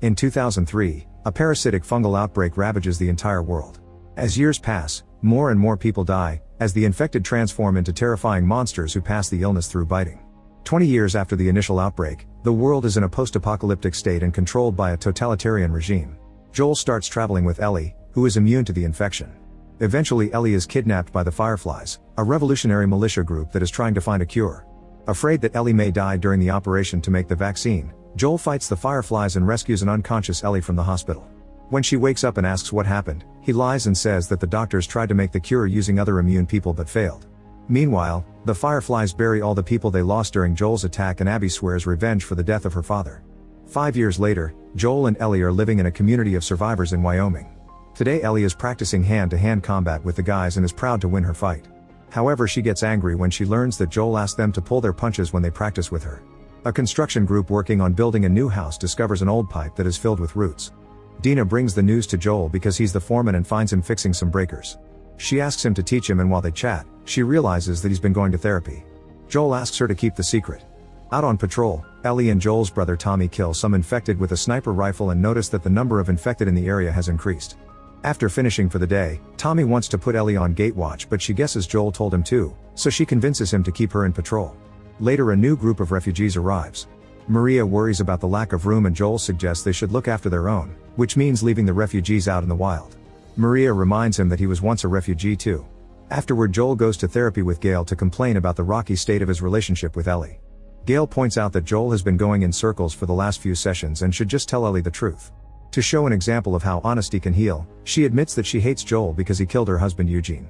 In 2003, a parasitic fungal outbreak ravages the entire world. As years pass, more and more people die, as the infected transform into terrifying monsters who pass the illness through biting. 20 years after the initial outbreak, the world is in a post-apocalyptic state and controlled by a totalitarian regime. Joel starts traveling with Ellie, who is immune to the infection. Eventually Ellie is kidnapped by the Fireflies, a revolutionary militia group that is trying to find a cure. Afraid that Ellie may die during the operation to make the vaccine, Joel fights the Fireflies and rescues an unconscious Ellie from the hospital. When she wakes up and asks what happened, he lies and says that the doctors tried to make the cure using other immune people but failed. Meanwhile, the Fireflies bury all the people they lost during Joel's attack, and Abby swears revenge for the death of her father. 5 years later, Joel and Ellie are living in a community of survivors in Wyoming. Today Ellie is practicing hand-to-hand combat with the guys and is proud to win her fight. However, she gets angry when she learns that Joel asked them to pull their punches when they practice with her. A construction group working on building a new house discovers an old pipe that is filled with roots. Dina brings the news to Joel because he's the foreman and finds him fixing some breakers. She asks him to teach him, and while they chat, she realizes that he's been going to therapy. Joel asks her to keep the secret. Out on patrol, Ellie and Joel's brother Tommy kill some infected with a sniper rifle and notice that the number of infected in the area has increased. After finishing for the day, Tommy wants to put Ellie on gate watch, but she guesses Joel told him to, so she convinces him to keep her in patrol. Later, a new group of refugees arrives. Maria worries about the lack of room and Joel suggests they should look after their own, which means leaving the refugees out in the wild. Maria reminds him that he was once a refugee too. Afterward, Joel goes to therapy with Gail to complain about the rocky state of his relationship with Ellie. Gail points out that Joel has been going in circles for the last few sessions and should just tell Ellie the truth. To show an example of how honesty can heal, she admits that she hates Joel because he killed her husband Eugene.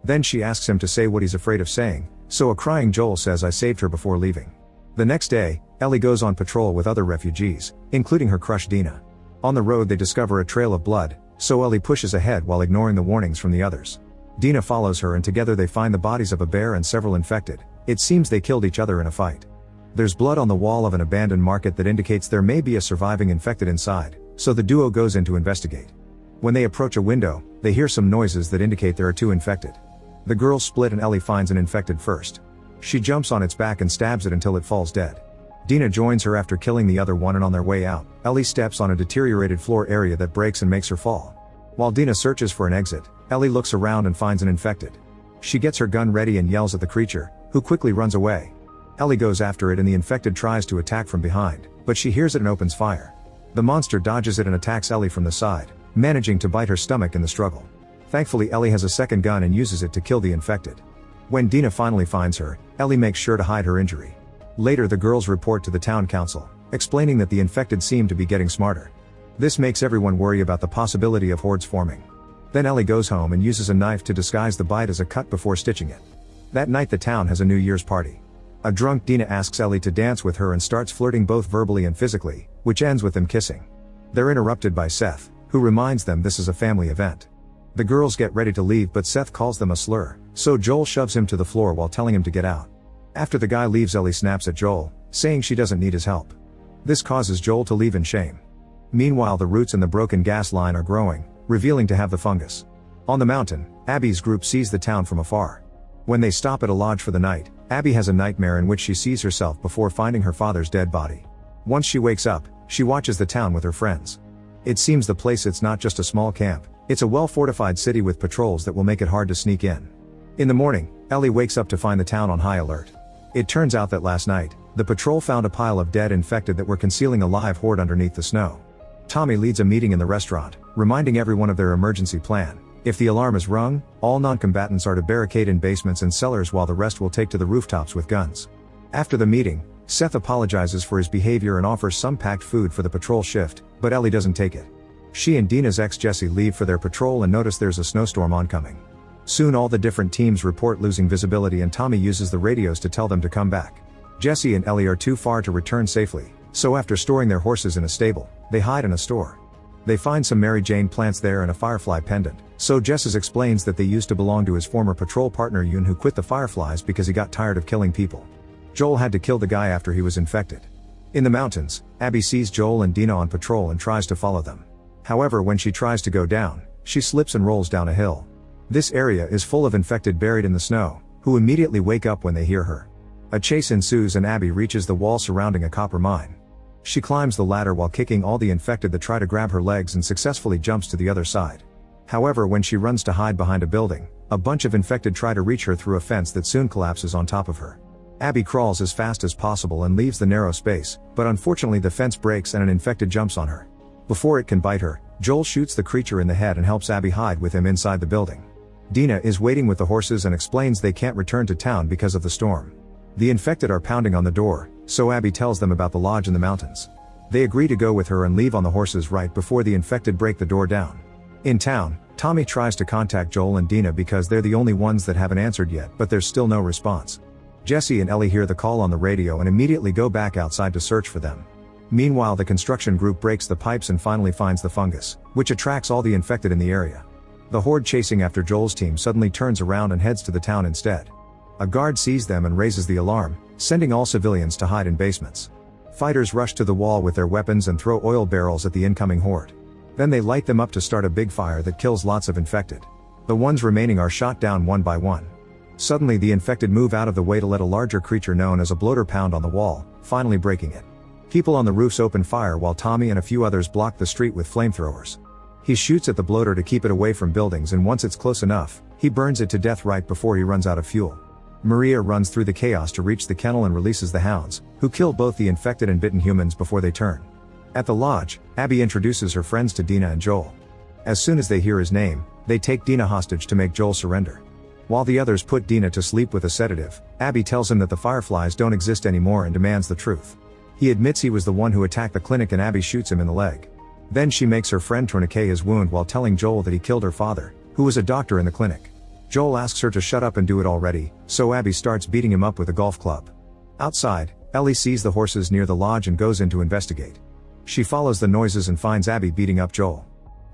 Then she asks him to say what he's afraid of saying, so a crying Joel says, "I saved her," before leaving. The next day, Ellie goes on patrol with other refugees, including her crush Dina. On the road they discover a trail of blood, so Ellie pushes ahead while ignoring the warnings from the others. Dina follows her and together they find the bodies of a bear and several infected. It seems they killed each other in a fight. There's blood on the wall of an abandoned market that indicates there may be a surviving infected inside, so the duo goes in to investigate. When they approach a window, they hear some noises that indicate there are two infected. The girls split and Ellie finds an infected first. She jumps on its back and stabs it until it falls dead. Dina joins her after killing the other one, and on their way out, Ellie steps on a deteriorated floor area that breaks and makes her fall. While Dina searches for an exit, Ellie looks around and finds an infected. She gets her gun ready and yells at the creature, who quickly runs away. Ellie goes after it and the infected tries to attack from behind, but she hears it and opens fire. The monster dodges it and attacks Ellie from the side, managing to bite her stomach in the struggle. Thankfully, Ellie has a second gun and uses it to kill the infected. When Dina finally finds her, Ellie makes sure to hide her injury. Later, the girls report to the town council, explaining that the infected seem to be getting smarter. This makes everyone worry about the possibility of hordes forming. Then Ellie goes home and uses a knife to disguise the bite as a cut before stitching it. That night the town has a New Year's party. A drunk Dina asks Ellie to dance with her and starts flirting both verbally and physically, which ends with them kissing. They're interrupted by Seth, who reminds them this is a family event. The girls get ready to leave, but Seth calls them a slur, so Joel shoves him to the floor while telling him to get out. After the guy leaves, Ellie snaps at Joel, saying she doesn't need his help. This causes Joel to leave in shame. Meanwhile, the roots in the broken gas line are growing, revealing to have the fungus. On the mountain, Abby's group sees the town from afar. When they stop at a lodge for the night, Abby has a nightmare in which she sees herself before finding her father's dead body. Once she wakes up, she watches the town with her friends. It seems the place it's not just a small camp, it's a well-fortified city with patrols that will make it hard to sneak in. In the morning, Ellie wakes up to find the town on high alert. It turns out that last night, the patrol found a pile of dead infected that were concealing a live horde underneath the snow. Tommy leads a meeting in the restaurant, reminding everyone of their emergency plan. If the alarm is rung, all non-combatants are to barricade in basements and cellars while the rest will take to the rooftops with guns. After the meeting, Seth apologizes for his behavior and offers some packed food for the patrol shift, but Ellie doesn't take it. She and Dina's ex Jesse leave for their patrol and notice there's a snowstorm oncoming. Soon all the different teams report losing visibility and Tommy uses the radios to tell them to come back. Jesse and Ellie are too far to return safely, so after storing their horses in a stable, they hide in a store. They find some Mary Jane plants there and a firefly pendant, so Jesse explains that they used to belong to his former patrol partner Yoon, who quit the Fireflies because he got tired of killing people. Joel had to kill the guy after he was infected. In the mountains, Abby sees Joel and Dina on patrol and tries to follow them. However, when she tries to go down, she slips and rolls down a hill. This area is full of infected buried in the snow, who immediately wake up when they hear her. A chase ensues and Abby reaches the wall surrounding a copper mine. She climbs the ladder while kicking all the infected that try to grab her legs and successfully jumps to the other side. However, when she runs to hide behind a building, a bunch of infected try to reach her through a fence that soon collapses on top of her. Abby crawls as fast as possible and leaves the narrow space, but unfortunately the fence breaks and an infected jumps on her. Before it can bite her, Joel shoots the creature in the head and helps Abby hide with him inside the building. Dina is waiting with the horses and explains they can't return to town because of the storm. The infected are pounding on the door, so Abby tells them about the lodge in the mountains. They agree to go with her and leave on the horses right before the infected break the door down. In town, Tommy tries to contact Joel and Dina because they're the only ones that haven't answered yet, but there's still no response. Jesse and Ellie hear the call on the radio and immediately go back outside to search for them. Meanwhile, the construction group breaks the pipes and finally finds the fungus, which attracts all the infected in the area. The horde chasing after Joel's team suddenly turns around and heads to the town instead. A guard sees them and raises the alarm, sending all civilians to hide in basements. Fighters rush to the wall with their weapons and throw oil barrels at the incoming horde. Then they light them up to start a big fire that kills lots of infected. The ones remaining are shot down one by one. Suddenly the infected move out of the way to let a larger creature known as a bloater pound on the wall, finally breaking it. People on the roofs open fire while Tommy and a few others block the street with flamethrowers. He shoots at the bloater to keep it away from buildings, and once it's close enough, he burns it to death right before he runs out of fuel. Maria runs through the chaos to reach the kennel and releases the hounds, who kill both the infected and bitten humans before they turn. At the lodge, Abby introduces her friends to Dina and Joel. As soon as they hear his name, they take Dina hostage to make Joel surrender. While the others put Dina to sleep with a sedative, Abby tells him that the fireflies don't exist anymore and demands the truth. He admits he was the one who attacked the clinic and Abby shoots him in the leg. Then she makes her friend tourniquet his wound while telling Joel that he killed her father, who was a doctor in the clinic. Joel asks her to shut up and do it already, so Abby starts beating him up with a golf club. Outside, Ellie sees the horses near the lodge and goes in to investigate. She follows the noises and finds Abby beating up Joel.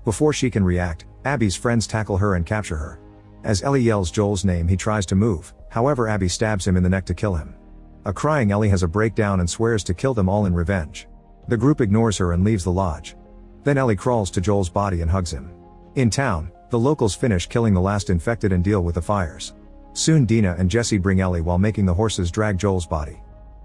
Before she can react, Abby's friends tackle her and capture her. As Ellie yells Joel's name, he tries to move, however Abby stabs him in the neck to kill him. A crying Ellie has a breakdown and swears to kill them all in revenge. The group ignores her and leaves the lodge. Then Ellie crawls to Joel's body and hugs him. In town, the locals finish killing the last infected and deal with the fires. Soon Dina and Jesse bring Ellie while making the horses drag Joel's body.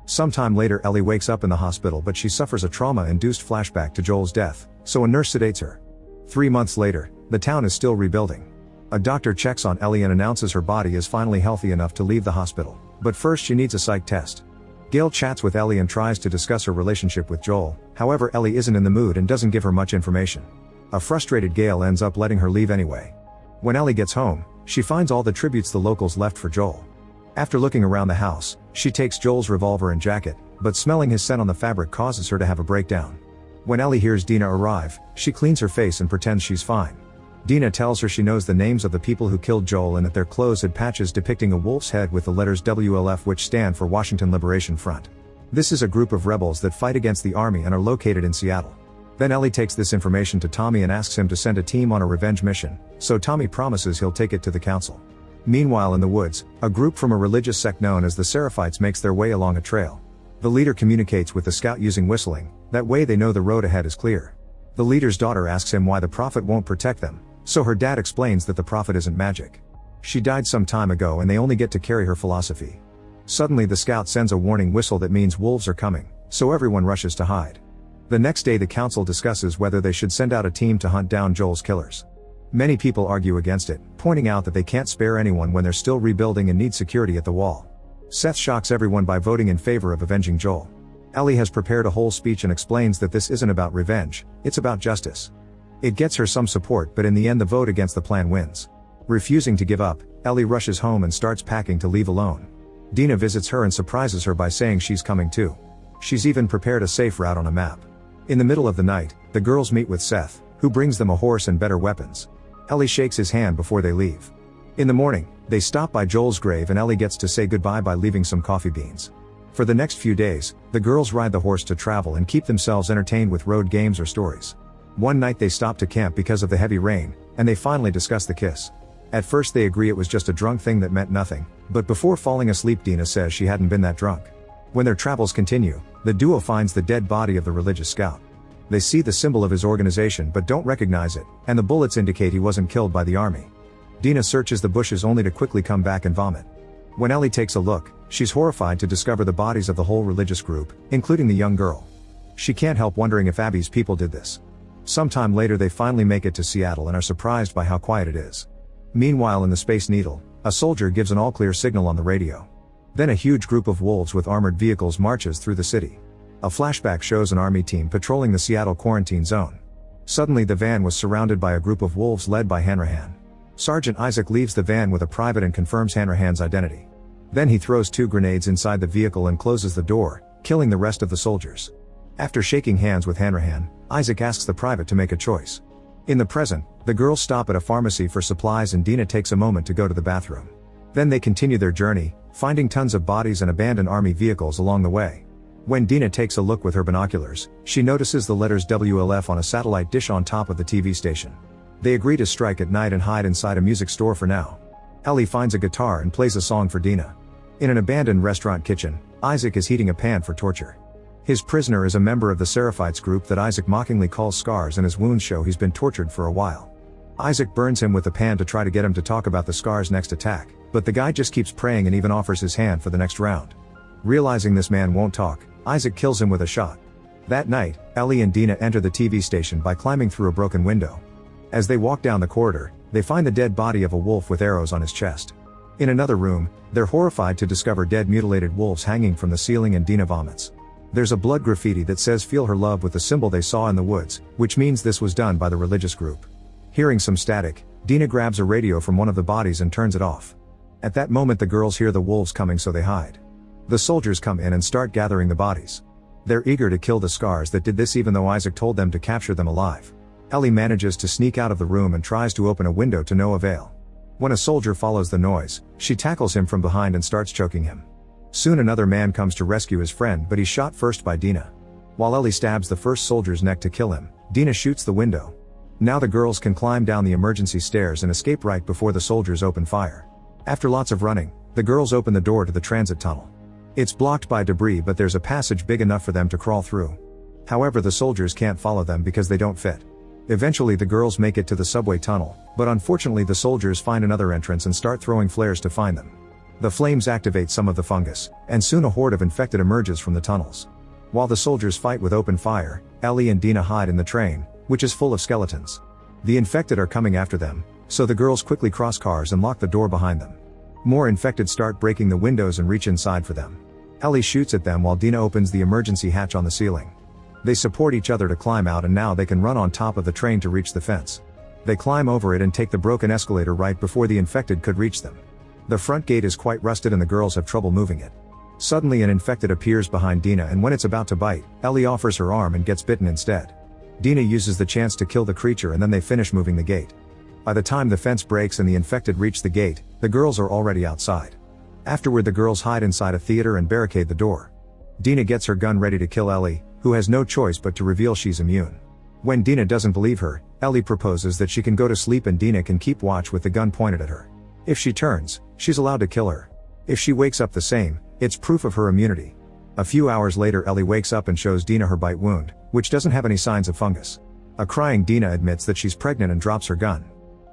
Sometime later Ellie wakes up in the hospital, but she suffers a trauma-induced flashback to Joel's death, so a nurse sedates her. 3 months later, the town is still rebuilding. A doctor checks on Ellie and announces her body is finally healthy enough to leave the hospital, but first she needs a psych test. Gail chats with Ellie and tries to discuss her relationship with Joel, however Ellie isn't in the mood and doesn't give her much information. A frustrated Gail ends up letting her leave anyway. When Ellie gets home, she finds all the tributes the locals left for Joel. After looking around the house, she takes Joel's revolver and jacket, but smelling his scent on the fabric causes her to have a breakdown. When Ellie hears Dina arrive, she cleans her face and pretends she's fine. Dina tells her she knows the names of the people who killed Joel and that their clothes had patches depicting a wolf's head with the letters WLF, which stand for Washington Liberation Front. This is a group of rebels that fight against the army and are located in Seattle. Then Ellie takes this information to Tommy and asks him to send a team on a revenge mission, so Tommy promises he'll take it to the council. Meanwhile in the woods, a group from a religious sect known as the Seraphites makes their way along a trail. The leader communicates with the scout using whistling, that way they know the road ahead is clear. The leader's daughter asks him why the prophet won't protect them, so her dad explains that the prophet isn't magic. She died some time ago and they only get to carry her philosophy. Suddenly the scout sends a warning whistle that means wolves are coming, so everyone rushes to hide. The next day the council discusses whether they should send out a team to hunt down Joel's killers. Many people argue against it, pointing out that they can't spare anyone when they're still rebuilding and need security at the wall. Seth shocks everyone by voting in favor of avenging Joel. Ellie has prepared a whole speech and explains that this isn't about revenge, it's about justice. It gets her some support, but in the end the vote against the plan wins. Refusing to give up, Ellie rushes home and starts packing to leave alone. Dina visits her and surprises her by saying she's coming too. She's even prepared a safe route on a map. In the middle of the night, the girls meet with Seth, who brings them a horse and better weapons. Ellie shakes his hand before they leave. In the morning, they stop by Joel's grave and Ellie gets to say goodbye by leaving some coffee beans. For the next few days, the girls ride the horse to travel and keep themselves entertained with road games or stories. One night they stop to camp because of the heavy rain, and they finally discuss the kiss. At first they agree it was just a drunk thing that meant nothing, but before falling asleep Dina says she hadn't been that drunk. When their travels continue, the duo finds the dead body of the religious scout. They see the symbol of his organization but don't recognize it, and the bullets indicate he wasn't killed by the army. Dina searches the bushes only to quickly come back and vomit. When Ellie takes a look, she's horrified to discover the bodies of the whole religious group, including the young girl. She can't help wondering if Abby's people did this. Sometime later they finally make it to Seattle and are surprised by how quiet it is. Meanwhile in the Space Needle, a soldier gives an all-clear signal on the radio. Then a huge group of wolves with armored vehicles marches through the city. A flashback shows an army team patrolling the Seattle quarantine zone. Suddenly the van was surrounded by a group of wolves led by Hanrahan. Sergeant Isaac leaves the van with a private and confirms Hanrahan's identity. Then he throws 2 grenades inside the vehicle and closes the door, killing the rest of the soldiers. After shaking hands with Hanrahan, Isaac asks the private to make a choice. In the present, the girls stop at a pharmacy for supplies and Dina takes a moment to go to the bathroom. Then they continue their journey, finding tons of bodies and abandoned army vehicles along the way. When Dina takes a look with her binoculars, she notices the letters WLF on a satellite dish on top of the TV station. They agree to strike at night and hide inside a music store for now. Ellie finds a guitar and plays a song for Dina. In an abandoned restaurant kitchen, Isaac is heating a pan for torture. His prisoner is a member of the Seraphites group that Isaac mockingly calls scars, and his wounds show he's been tortured for a while. Isaac burns him with the pan to try to get him to talk about the scars' next attack, but the guy just keeps praying and even offers his hand for the next round. Realizing this man won't talk, Isaac kills him with a shot. That night, Ellie and Dina enter the TV station by climbing through a broken window. As they walk down the corridor, they find the dead body of a wolf with arrows on his chest. In another room, they're horrified to discover dead mutilated wolves hanging from the ceiling and Dina vomits. There's a blood graffiti that says "Feel her love" with the symbol they saw in the woods, which means this was done by the religious group. Hearing some static, Dina grabs a radio from one of the bodies and turns it off. At that moment the girls hear the wolves coming, so they hide. The soldiers come in and start gathering the bodies. They're eager to kill the scars that did this, even though Isaac told them to capture them alive. Ellie manages to sneak out of the room and tries to open a window to no avail. When a soldier follows the noise, she tackles him from behind and starts choking him. Soon another man comes to rescue his friend, but he's shot first by Dina. While Ellie stabs the first soldier's neck to kill him, Dina shoots the window. Now the girls can climb down the emergency stairs and escape right before the soldiers open fire. After lots of running, the girls open the door to the transit tunnel. It's blocked by debris, but there's a passage big enough for them to crawl through. However, the soldiers can't follow them because they don't fit. Eventually the girls make it to the subway tunnel, but unfortunately the soldiers find another entrance and start throwing flares to find them. The flames activate some of the fungus, and soon a horde of infected emerges from the tunnels. While the soldiers fight with open fire, Ellie and Dina hide in the train, which is full of skeletons. The infected are coming after them, so the girls quickly cross cars and lock the door behind them. More infected start breaking the windows and reach inside for them. Ellie shoots at them while Dina opens the emergency hatch on the ceiling. They support each other to climb out, and now they can run on top of the train to reach the fence. They climb over it and take the broken escalator right before the infected could reach them. The front gate is quite rusted and the girls have trouble moving it. Suddenly an infected appears behind Dina, and when it's about to bite, Ellie offers her arm and gets bitten instead. Dina uses the chance to kill the creature, and then they finish moving the gate. By the time the fence breaks and the infected reach the gate, the girls are already outside. Afterward the girls hide inside a theater and barricade the door. Dina gets her gun ready to kill Ellie, who has no choice but to reveal she's immune. When Dina doesn't believe her, Ellie proposes that she can go to sleep and Dina can keep watch with the gun pointed at her. If she turns, she's allowed to kill her. If she wakes up the same, it's proof of her immunity. A few hours later Ellie wakes up and shows Dina her bite wound, which doesn't have any signs of fungus. A crying Dina admits that she's pregnant and drops her gun.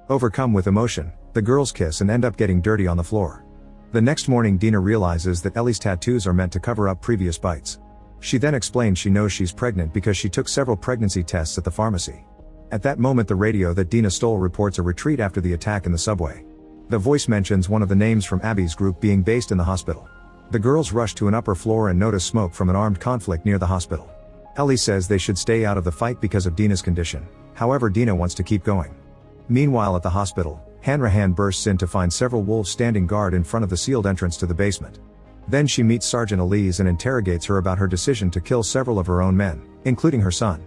Overcome with emotion, the girls kiss and end up getting dirty on the floor. The next morning Dina realizes that Ellie's tattoos are meant to cover up previous bites. She then explains she knows she's pregnant because she took several pregnancy tests at the pharmacy. At that moment the radio that Dina stole reports a retreat after the attack in the subway. The voice mentions one of the names from Abby's group being based in the hospital. The girls rush to an upper floor and notice smoke from an armed conflict near the hospital. Ellie says they should stay out of the fight because of Dina's condition, however Dina wants to keep going. Meanwhile at the hospital, Hanrahan bursts in to find several wolves standing guard in front of the sealed entrance to the basement. Then she meets Sergeant Elise and interrogates her about her decision to kill several of her own men, including her son.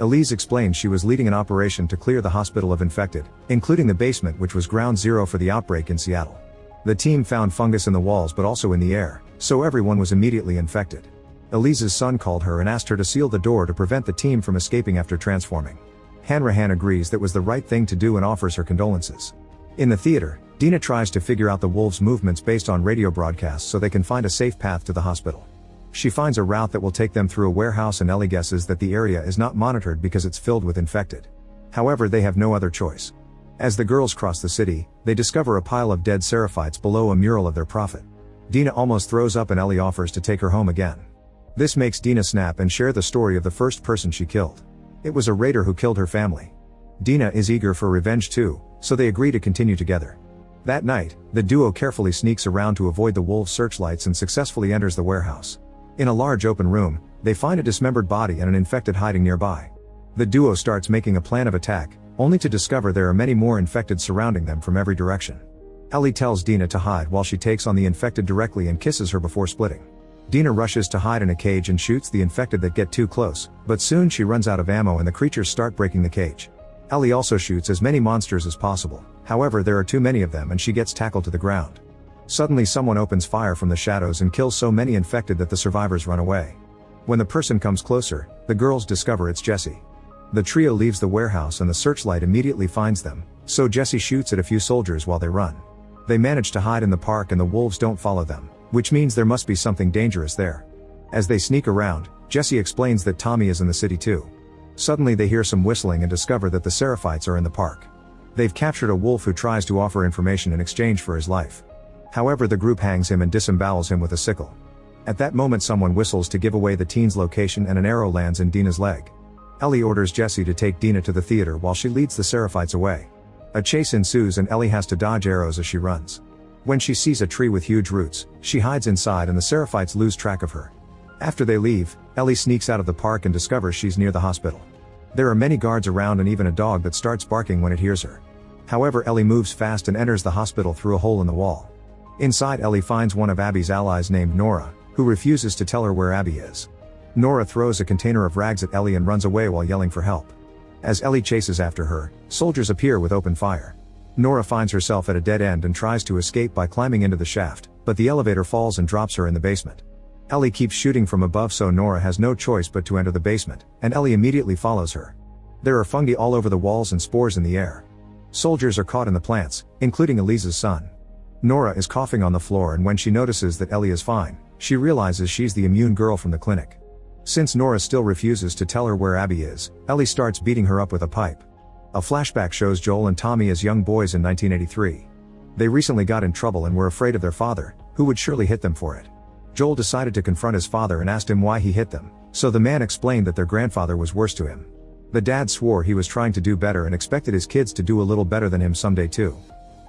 Elise explains she was leading an operation to clear the hospital of infected, including the basement, which was ground zero for the outbreak in Seattle. The team found fungus in the walls but also in the air, so everyone was immediately infected. Elise's son called her and asked her to seal the door to prevent the team from escaping after transforming. Hanrahan agrees that was the right thing to do and offers her condolences. In the theater, Dina tries to figure out the wolves' movements based on radio broadcasts so they can find a safe path to the hospital. She finds a route that will take them through a warehouse, and Ellie guesses that the area is not monitored because it's filled with infected. However, they have no other choice. As the girls cross the city, they discover a pile of dead Seraphites below a mural of their prophet. Dina almost throws up and Ellie offers to take her home again. This makes Dina snap and share the story of the first person she killed. It was a raider who killed her family. Dina is eager for revenge too, so they agree to continue together. That night, the duo carefully sneaks around to avoid the wolves' searchlights and successfully enters the warehouse. In a large open room, they find a dismembered body and an infected hiding nearby. The duo starts making a plan of attack, only to discover there are many more infected surrounding them from every direction. Ellie tells Dina to hide while she takes on the infected directly and kisses her before splitting. Dina rushes to hide in a cage and shoots the infected that get too close, but soon she runs out of ammo and the creatures start breaking the cage. Ellie also shoots as many monsters as possible, however there are too many of them and she gets tackled to the ground. Suddenly someone opens fire from the shadows and kills so many infected that the survivors run away. When the person comes closer, the girls discover it's Jesse. The trio leaves the warehouse and the searchlight immediately finds them, so Jesse shoots at a few soldiers while they run. They manage to hide in the park and the wolves don't follow them, which means there must be something dangerous there. As they sneak around, Jesse explains that Tommy is in the city too. Suddenly they hear some whistling and discover that the Seraphites are in the park. They've captured a wolf who tries to offer information in exchange for his life. However, the group hangs him and disembowels him with a sickle. At that moment someone whistles to give away the teen's location and an arrow lands in Dina's leg. Ellie orders Jesse to take Dina to the theater while she leads the Seraphites away. A chase ensues and Ellie has to dodge arrows as she runs. When she sees a tree with huge roots, she hides inside and the Seraphites lose track of her. After they leave, Ellie sneaks out of the park and discovers she's near the hospital. There are many guards around and even a dog that starts barking when it hears her. However, Ellie moves fast and enters the hospital through a hole in the wall. Inside, Ellie finds one of Abby's allies named Nora, who refuses to tell her where Abby is. Nora throws a container of rags at Ellie and runs away while yelling for help. As Ellie chases after her, soldiers appear with open fire. Nora finds herself at a dead end and tries to escape by climbing into the shaft, but the elevator falls and drops her in the basement. Ellie keeps shooting from above so Nora has no choice but to enter the basement, and Ellie immediately follows her. There are fungi all over the walls and spores in the air. Soldiers are caught in the plants, including Elise's son. Nora is coughing on the floor and when she notices that Ellie is fine, she realizes she's the immune girl from the clinic. Since Nora still refuses to tell her where Abby is, Ellie starts beating her up with a pipe. A flashback shows Joel and Tommy as young boys in 1983. They recently got in trouble and were afraid of their father, who would surely hit them for it. Joel decided to confront his father and asked him why he hit them, so the man explained that their grandfather was worse to him. The dad swore he was trying to do better and expected his kids to do a little better than him someday too.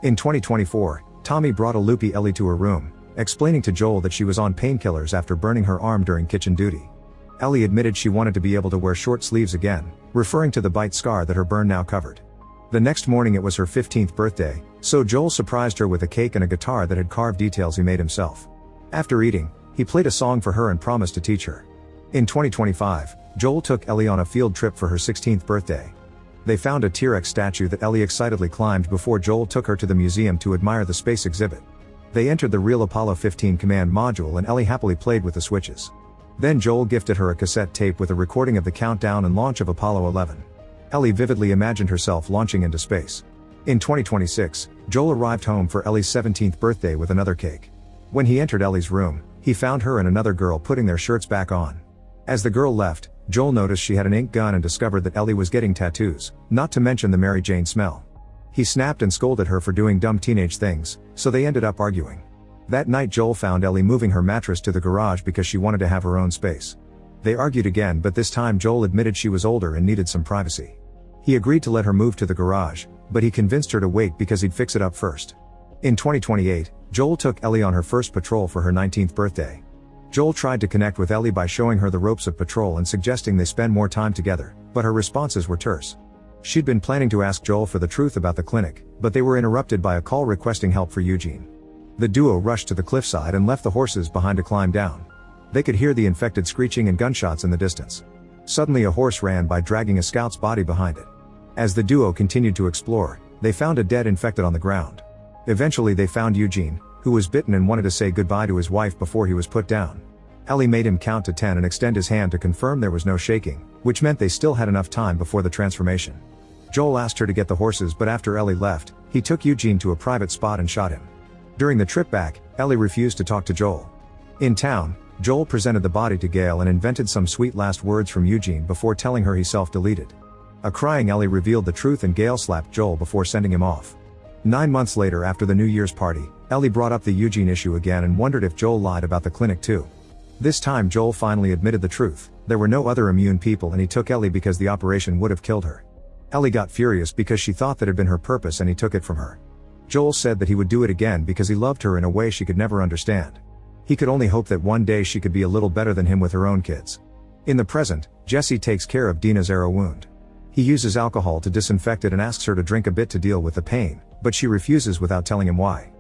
In 2024, Tommy brought a loopy Ellie to her room, explaining to Joel that she was on painkillers after burning her arm during kitchen duty. Ellie admitted she wanted to be able to wear short sleeves again, referring to the bite scar that her burn now covered. The next morning it was her 15th birthday, so Joel surprised her with a cake and a guitar that had carved details he made himself. After eating, he played a song for her and promised to teach her. In 2025, Joel took Ellie on a field trip for her 16th birthday. They found a T-Rex statue that Ellie excitedly climbed before Joel took her to the museum to admire the space exhibit. They entered the real Apollo 15 command module and Ellie happily played with the switches. Then Joel gifted her a cassette tape with a recording of the countdown and launch of Apollo 11. Ellie vividly imagined herself launching into space. In 2026, Joel arrived home for Ellie's 17th birthday with another cake. When he entered Ellie's room, he found her and another girl putting their shirts back on. As the girl left, Joel noticed she had an ink gun and discovered that Ellie was getting tattoos, not to mention the Mary Jane smell. He snapped and scolded her for doing dumb teenage things, so they ended up arguing. That night Joel found Ellie moving her mattress to the garage because she wanted to have her own space. They argued again, but this time Joel admitted she was older and needed some privacy. He agreed to let her move to the garage, but he convinced her to wait because he'd fix it up first. In 2028, Joel took Ellie on her first patrol for her 19th birthday. Joel tried to connect with Ellie by showing her the ropes of patrol and suggesting they spend more time together, but her responses were terse. She'd been planning to ask Joel for the truth about the clinic, but they were interrupted by a call requesting help for Eugene. The duo rushed to the cliffside and left the horses behind to climb down. They could hear the infected screeching and gunshots in the distance. Suddenly a horse ran by dragging a scout's body behind it. As the duo continued to explore, they found a dead infected on the ground. Eventually they found Eugene, who was bitten and wanted to say goodbye to his wife before he was put down. Ellie made him count to 10 and extend his hand to confirm there was no shaking, which meant they still had enough time before the transformation. Joel asked her to get the horses, but after Ellie left, he took Eugene to a private spot and shot him. During the trip back, Ellie refused to talk to Joel. In town, Joel presented the body to Gail and invented some sweet last words from Eugene before telling her he self-deleted. A crying Ellie revealed the truth and Gail slapped Joel before sending him off. 9 months later, after the New Year's party, Ellie brought up the Eugene issue again and wondered if Joel lied about the clinic too. This time Joel finally admitted the truth. There were no other immune people and he took Ellie because the operation would have killed her. Ellie got furious because she thought that had been her purpose and he took it from her. Joel said that he would do it again because he loved her in a way she could never understand. He could only hope that one day she could be a little better than him with her own kids. In the present, Jesse takes care of Dina's arrow wound. He uses alcohol to disinfect it and asks her to drink a bit to deal with the pain, but she refuses without telling him why.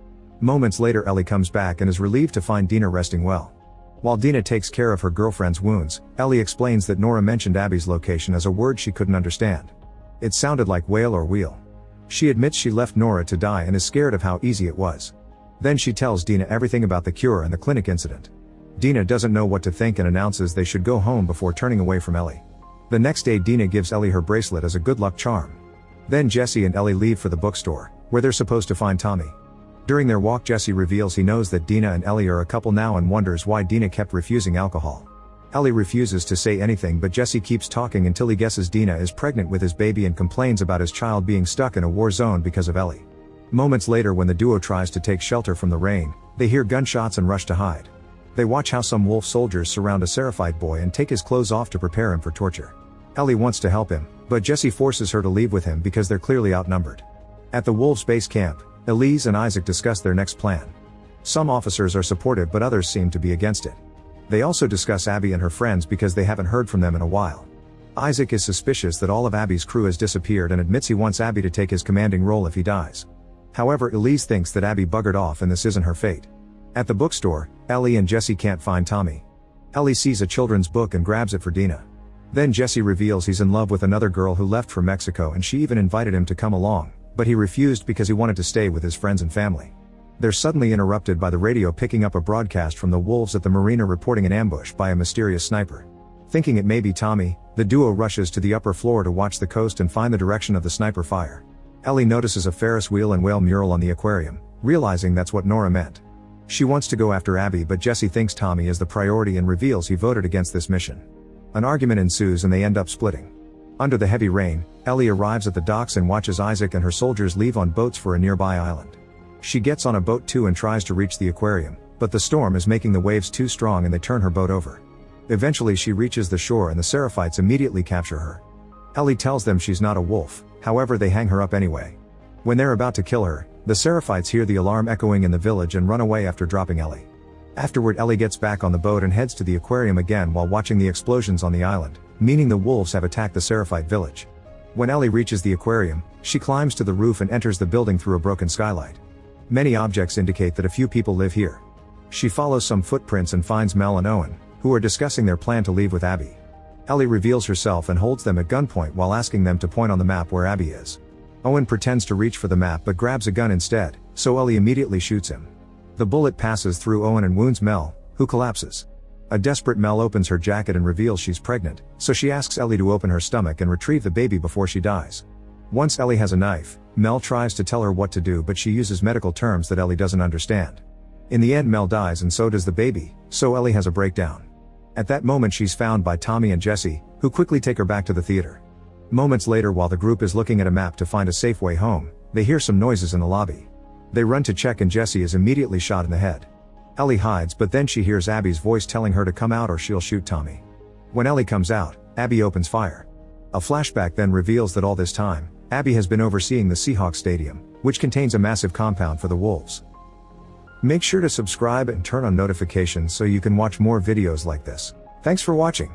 Moments later Ellie comes back and is relieved to find Dina resting well. While Dina takes care of her girlfriend's wounds, Ellie explains that Nora mentioned Abby's location as a word she couldn't understand. It sounded like whale or wheel. She admits she left Nora to die and is scared of how easy it was. Then she tells Dina everything about the cure and the clinic incident. Dina doesn't know what to think and announces they should go home before turning away from Ellie. The next day Dina gives Ellie her bracelet as a good luck charm. Then Jesse and Ellie leave for the bookstore, where they're supposed to find Tommy. During their walk Jesse reveals he knows that Dina and Ellie are a couple now and wonders why Dina kept refusing alcohol. Ellie refuses to say anything but Jesse keeps talking until he guesses Dina is pregnant with his baby and complains about his child being stuck in a war zone because of Ellie. Moments later when the duo tries to take shelter from the rain, they hear gunshots and rush to hide. They watch how some wolf soldiers surround a Seraphite boy and take his clothes off to prepare him for torture. Ellie wants to help him, but Jesse forces her to leave with him because they're clearly outnumbered. At the wolves' base camp, Elise and Isaac discuss their next plan. Some officers are supportive but others seem to be against it. They also discuss Abby and her friends because they haven't heard from them in a while. Isaac is suspicious that all of Abby's crew has disappeared and admits he wants Abby to take his commanding role if he dies. However, Elise thinks that Abby buggered off and this isn't her fate. At the bookstore, Ellie and Jesse can't find Tommy. Ellie sees a children's book and grabs it for Dina. Then Jesse reveals he's in love with another girl who left for Mexico and she even invited him to come along, but he refused because he wanted to stay with his friends and family. They're suddenly interrupted by the radio picking up a broadcast from the wolves at the marina reporting an ambush by a mysterious sniper. Thinking it may be Tommy, the duo rushes to the upper floor to watch the coast and find the direction of the sniper fire. Ellie notices a Ferris wheel and whale mural on the aquarium, realizing that's what Nora meant. She wants to go after Abby but Jesse thinks Tommy is the priority and reveals he voted against this mission. An argument ensues and they end up splitting. Under the heavy rain, Ellie arrives at the docks and watches Isaac and her soldiers leave on boats for a nearby island. She gets on a boat too and tries to reach the aquarium, but the storm is making the waves too strong and they turn her boat over. Eventually she reaches the shore and the Seraphites immediately capture her. Ellie tells them she's not a wolf, however they hang her up anyway. When they're about to kill her, the Seraphites hear the alarm echoing in the village and run away after dropping Ellie. Afterward Ellie gets back on the boat and heads to the aquarium again while watching the explosions on the island, meaning the wolves have attacked the Seraphite village. When Ellie reaches the aquarium, she climbs to the roof and enters the building through a broken skylight. Many objects indicate that a few people live here. She follows some footprints and finds Mel and Owen, who are discussing their plan to leave with Abby. Ellie reveals herself and holds them at gunpoint while asking them to point on the map where Abby is. Owen pretends to reach for the map but grabs a gun instead, so Ellie immediately shoots him. The bullet passes through Owen and wounds Mel, who collapses. A desperate Mel opens her jacket and reveals she's pregnant, so she asks Ellie to open her stomach and retrieve the baby before she dies. Once Ellie has a knife, Mel tries to tell her what to do but she uses medical terms that Ellie doesn't understand. In the end Mel dies and so does the baby, so Ellie has a breakdown. At that moment she's found by Tommy and Jesse, who quickly take her back to the theater. Moments later while the group is looking at a map to find a safe way home, they hear some noises in the lobby. They run to check and Jesse is immediately shot in the head. Ellie hides but then she hears Abby's voice telling her to come out or she'll shoot Tommy. When Ellie comes out, Abby opens fire. A flashback then reveals that all this time, Abby has been overseeing the Seahawks Stadium, which contains a massive compound for the wolves. Make sure to subscribe and turn on notifications so you can watch more videos like this. Thanks for watching.